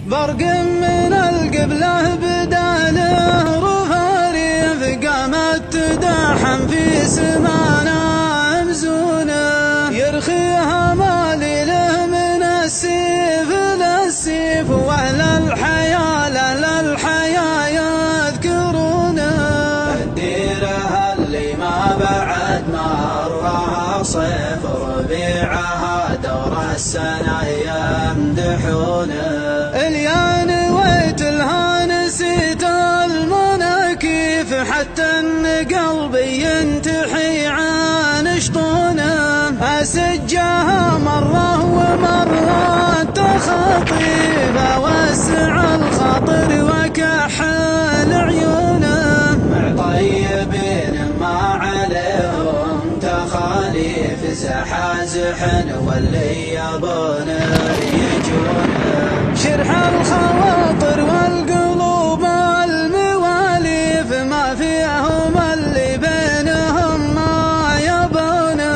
برق من القبلة بداله رفاريف قامت تداحم في سمانا مزونه يرخيها مالي له من السيف للسيف واهل الحياة للحياة يذكرونه الديرة اللي ما بعد مرها صيف ربيعها دور السنة يمدحونه اليا نويت لها نسيت المناكيف حتى ان قلبي ينتحي عن شطونه اسجها مره ومره تخطيف اوسع الخاطر وكحل عيونه مع طيبين ما عليهم تخاليف زحازح واللي يبونه يجونه شرح الخواطر والقلوب المواليف ما فيهم اللي بينهم ما يبونه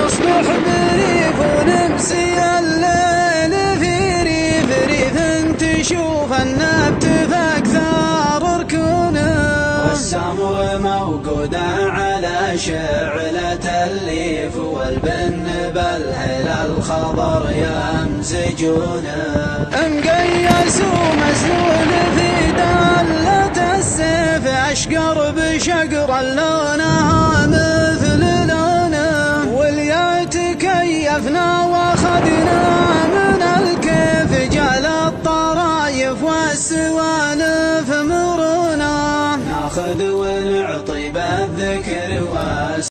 نصبح بريف ونمسي الليل في ريف ريف تشوف النبت فاكثر ركونه والسمر موقوده على شعلة الليف والبن بالهل الخضر يمزجونه مقيس ومسنون في دالة السيف أشقر بشقر لونها مثل لونه واليا تكيفنا واخذنا من الكيف جال الطرايف والسوالف مرونه ناخذ ونعطي بالذكر